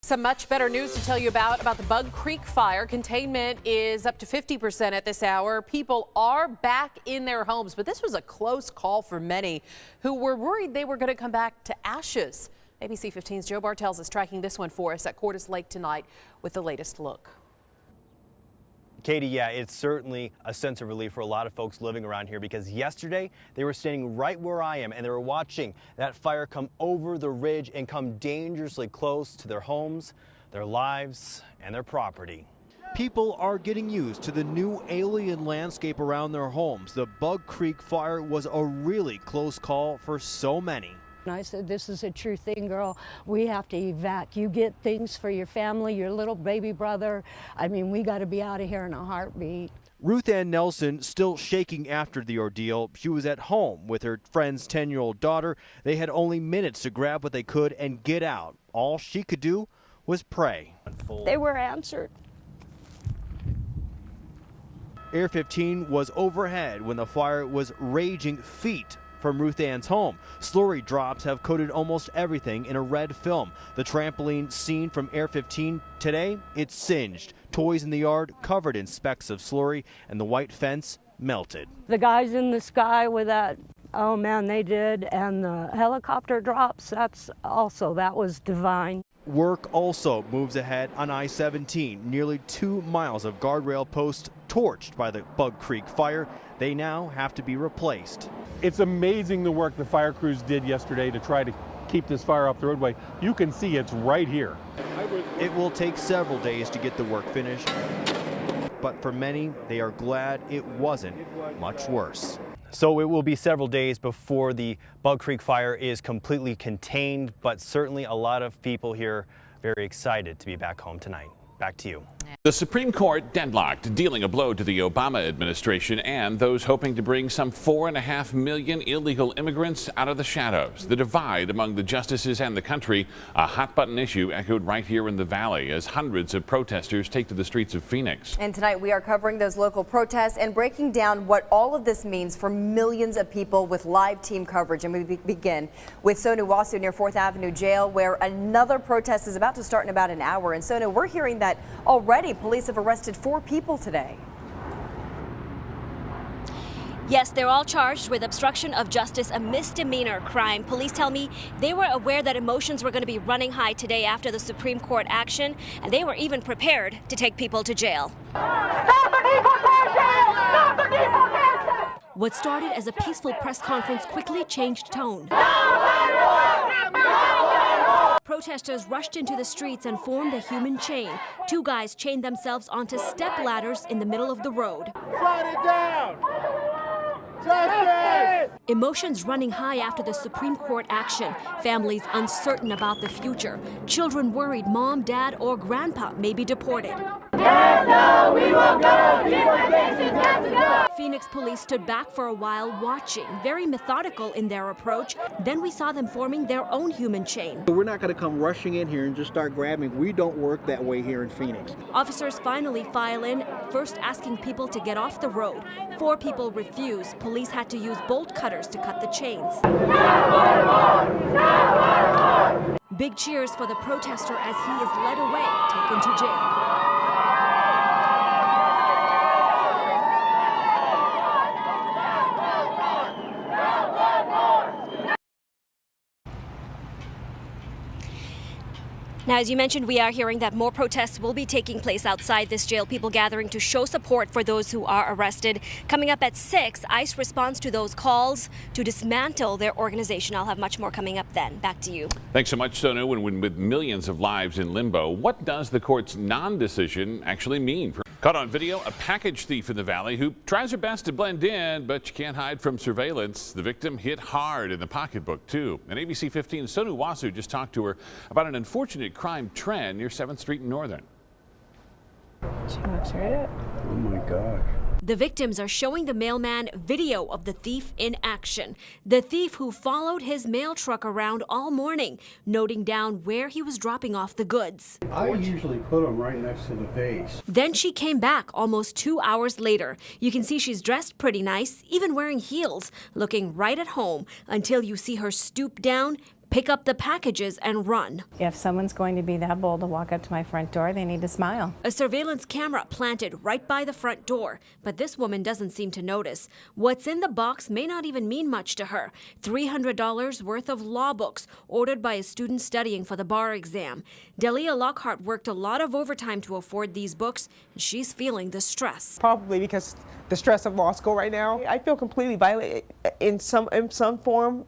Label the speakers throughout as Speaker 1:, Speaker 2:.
Speaker 1: Some much better news to tell you about the Bug Creek fire. Containment is up to 50% at this hour. People are back in their homes, but this was a close call for many who were worried they were going to come back to ashes. ABC 15's Joe Bartels is tracking this one for us at Cordes Lake tonight with the latest look.
Speaker 2: Katie, yeah, it's certainly a sense of relief for a lot of folks living around here because yesterday they were standing right where I am and they were watching that fire come over the ridge and come dangerously close to their homes, their lives, and their property.
Speaker 3: People are getting used to the new alien landscape around their homes. The Bug Creek fire was a really close call for so many.
Speaker 4: I said, this is a true thing, girl. We have to evac. You get things for your family, your little baby brother. I mean, we got to be out of here in a heartbeat.
Speaker 3: Ruth Ann Nelson still shaking after the ordeal. She was at home with her friend's 10-year-old daughter. They had only minutes to grab what they could and get out. All she could do was pray.
Speaker 4: They were answered.
Speaker 3: Air 15 was overhead when the fire was raging feet from Ruth Ann's home. Slurry drops have coated almost everything in a red film. The trampoline seen from Air 15 today, it's singed. Toys in the yard covered in specks of slurry, and the white fence melted.
Speaker 4: The guys in the sky with that, oh man, they did. And the helicopter drops, that was divine.
Speaker 3: Work also moves ahead on I-17. Nearly 2 miles of guardrail posts torched by the Bug Creek fire. They now have to be replaced.
Speaker 5: It's amazing the work the fire crews did yesterday to try to keep this fire off the roadway. You can see it's right here.
Speaker 3: It will take several days to get the work finished, but for many, they are glad it wasn't much worse.
Speaker 2: So it will be several days before the Bug Creek fire is completely contained, but certainly a lot of people here very excited to be back home tonight. Back to you.
Speaker 6: The Supreme Court deadlocked, dealing a blow to the Obama administration and those hoping to bring some 4.5 million illegal immigrants out of the shadows. The divide among the justices and the country, a hot-button issue echoed right here in the Valley as hundreds of protesters take to the streets of Phoenix.
Speaker 7: And tonight we are covering those local protests and breaking down what all of this means for millions of people with live team coverage. And we begin with Sonu Wasu near 4th Avenue Jail, where another protest is about to start in about an hour. And Sonu, we're hearing that already police have arrested 4 people today.
Speaker 8: Yes, they're all charged with obstruction of justice, a misdemeanor crime. Police tell me they were aware that emotions were going to be running high today after the Supreme Court action, and they were even prepared to take people to jail. What started as a peaceful press conference quickly changed tone. Protesters rushed into the streets and formed a human chain. 2 guys chained themselves onto step ladders in the middle of the road.
Speaker 9: Shut it down! Justice!
Speaker 8: Emotions running high after the Supreme Court action. Families uncertain about the future. Children worried mom, dad, or grandpa may be deported.
Speaker 9: No, we will go! Deportation's got to go!
Speaker 8: Phoenix police stood back for a while watching, very methodical in their approach. Then we saw them forming their own human chain.
Speaker 10: We're not going to come rushing in here and just start grabbing. We don't work that way here in Phoenix.
Speaker 8: Officers finally file in, first asking people to get off the road. 4 people refuse. Police had to use bolt cutters to cut the chains. Big cheers for the protester as he is led away, taken to jail. Now, as you mentioned, we are hearing that more protests will be taking place outside this jail, people gathering to show support for those who are arrested. Coming up at 6, ICE responds to those calls to dismantle their organization. I'll have much more coming up then. Back to you.
Speaker 6: Thanks so much, Sonu. And with millions of lives in limbo, what does the court's non-decision actually mean? Caught on video, a package thief in the Valley who tries her best to blend in, but you can't hide from surveillance. The victim hit hard in the pocketbook, too. And ABC 15's Sonu Wasu just talked to her about an unfortunate crime trend near 7th Street in Northern.
Speaker 11: She looks right.
Speaker 12: Oh, my gosh.
Speaker 8: The victims are showing the mailman video of the thief in action. The thief who followed his mail truck around all morning, noting down where he was dropping off the goods.
Speaker 12: I usually put them right next to the vase.
Speaker 8: Then she came back almost 2 hours later. You can see she's dressed pretty nice, even wearing heels, looking right at home, until you see her stoop down, pick up the packages and run.
Speaker 11: If someone's going to be that bold to walk up to my front door, they need to smile.
Speaker 8: A surveillance camera planted right by the front door, but this woman doesn't seem to notice. What's in the box may not even mean much to her. $300 worth of law books ordered by a student studying for the bar exam. Delia Lockhart worked a lot of overtime to afford these books, and she's feeling the stress.
Speaker 13: Probably because the stress of law school right now. I feel completely violated in some form,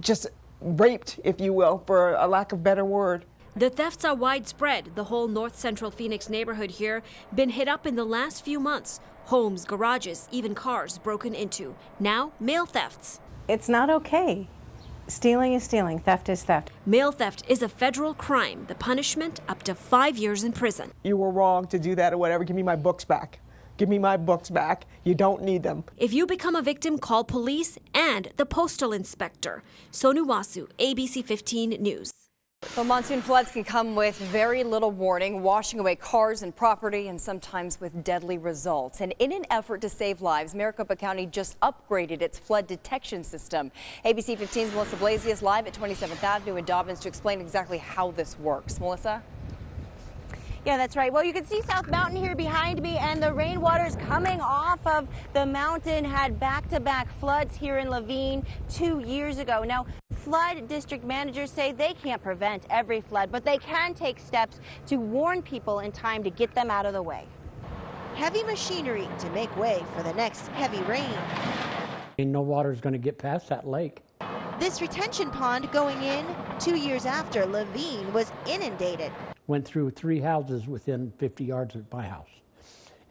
Speaker 13: just raped, if you will, for a lack of better word.
Speaker 8: The thefts are widespread. The whole north central Phoenix neighborhood here been hit up in the last few months. Homes, garages, even cars broken into. Now, mail thefts.
Speaker 11: It's not okay. Stealing is stealing. Theft is theft.
Speaker 8: Mail theft is a federal crime. The punishment, up to 5 years in prison.
Speaker 13: You were wrong to do that or whatever. Give me my books back. Give me my books back. You don't need them.
Speaker 8: If you become a victim, call police and the postal inspector. Sonu Wasu, ABC 15 News.
Speaker 7: Well, monsoon floods can come with very little warning, washing away cars and property, and sometimes with deadly results. And in an effort to save lives, Maricopa County just upgraded its flood detection system. ABC 15's Melissa Blasius is live at 27th Avenue in Dobbins to explain exactly how this works. Melissa?
Speaker 14: Yeah, that's right. Well, you can see South Mountain here behind me, and the rainwater's coming off of the mountain had back-to-back floods here in Laveen 2 years ago. Now, flood district managers say they can't prevent every flood, but they can take steps to warn people in time to get them out of the way.
Speaker 15: Heavy machinery to make way for the next heavy rain.
Speaker 16: No water's going to get past that lake.
Speaker 15: This retention pond going in 2 years after Laveen was inundated.
Speaker 16: Went through 3 houses within 50 yards of my house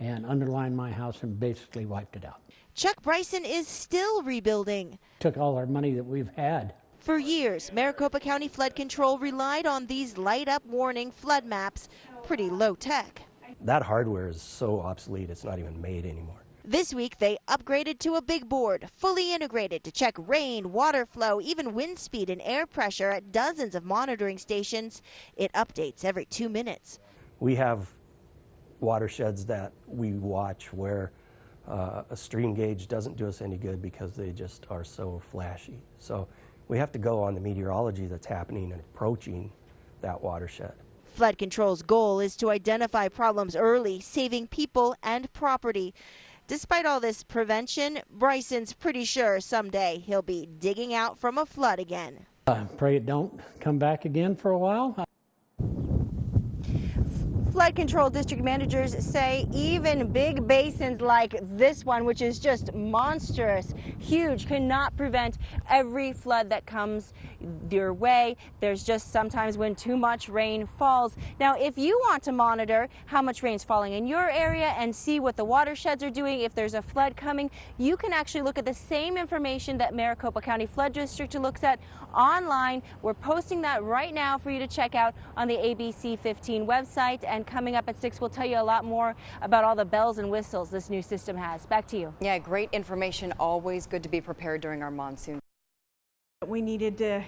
Speaker 16: and underlined my house and basically wiped it out.
Speaker 15: Chuck Bryson is still rebuilding.
Speaker 16: Took all our money that we've had.
Speaker 15: For years, Maricopa County Flood Control relied on these light-up warning flood maps, pretty low tech.
Speaker 17: That hardware is so obsolete, it's not even made anymore.
Speaker 15: This week, they upgraded to a big board, fully integrated to check rain, water flow, even wind speed and air pressure at dozens of monitoring stations. It updates every 2 minutes.
Speaker 17: We have watersheds that we watch where a stream gauge doesn't do us any good because they just are so flashy. So we have to go on the meteorology that's happening and approaching that watershed.
Speaker 15: Flood Control's goal is to identify problems early, saving people and property. Despite all this prevention, Bryson's pretty sure someday he'll be digging out from a flood again.
Speaker 16: Pray it don't come back again for a while.
Speaker 14: Flood control district managers say even big basins like this one, which is just monstrous, huge, cannot prevent every flood that comes your way. There's just sometimes when too much rain falls. Now, if you want to monitor how much rain is falling in your area and see what the watersheds are doing, if there's a flood coming, you can actually look at the same information that Maricopa County Flood District looks at online. We're posting that right now for you to check out on the ABC 15 website. And coming up at 6, we'll tell you a lot more about all the bells and whistles this new system has. Back to you.
Speaker 7: Yeah, great information. Always good to be prepared during our monsoon.
Speaker 18: We needed to,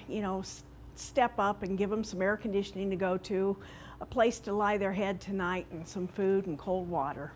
Speaker 18: step up and give them some air conditioning to go to, a place to lie their head tonight, and some food and cold water.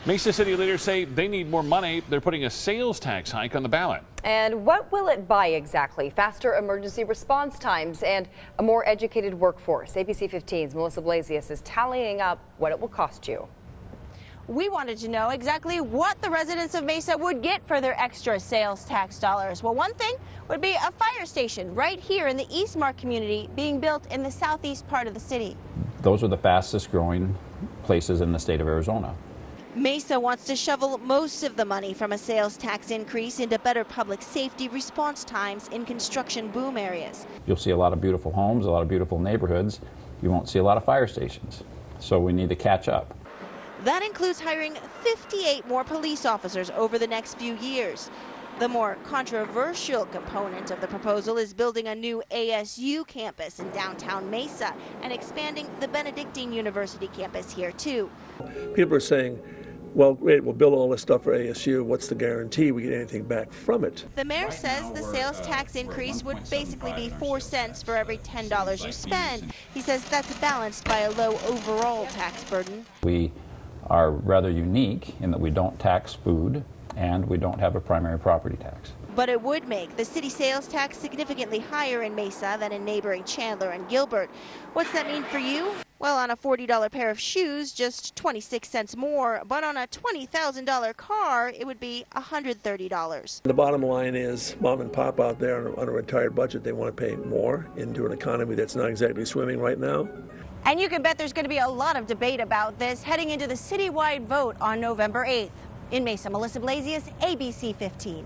Speaker 6: Mesa City leaders say they need more money. They're putting a sales tax hike on the ballot.
Speaker 7: And what will it buy exactly? Faster emergency response times and a more educated workforce. ABC 15's Melissa Blasius is tallying up what it will cost you.
Speaker 14: We wanted to know exactly what the residents of Mesa would get for their extra sales tax dollars. Well, one thing would be a fire station right here in the Eastmark community being built in the southeast part of the city.
Speaker 19: Those are the fastest growing places in the state of Arizona.
Speaker 15: Mesa wants to shovel most of the money from a sales tax increase into better public safety response times in construction boom areas.
Speaker 19: You'll see a lot of beautiful homes, a lot of beautiful neighborhoods. You won't see a lot of fire stations. So we need to catch up.
Speaker 15: That includes hiring 58 more police officers over the next few years. The more controversial component of the proposal is building a new ASU campus in downtown Mesa and expanding the Benedictine University campus here too.
Speaker 20: People are saying, well, great, we'll build all this stuff for ASU. What's the guarantee we get anything back from it?
Speaker 15: The mayor says the sales tax increase would basically be 4 cents for every $10 you spend. He says that's balanced by a low overall tax burden.
Speaker 19: We are rather unique in that we don't tax food and we don't have a primary property tax.
Speaker 15: But it would make the city sales tax significantly higher in Mesa than in neighboring Chandler and Gilbert. What's that mean for you? Well, on a $40 pair of shoes, just 26 cents more, but on a $20,000 car, it would be $130.
Speaker 20: The bottom line is mom and pop out there on a retired budget, they want to pay more into an economy that's not exactly swimming right now.
Speaker 14: And you can bet there's going to be a lot of debate about this heading into the citywide vote on November 8th. In Mesa, Melissa Blasius, ABC 15.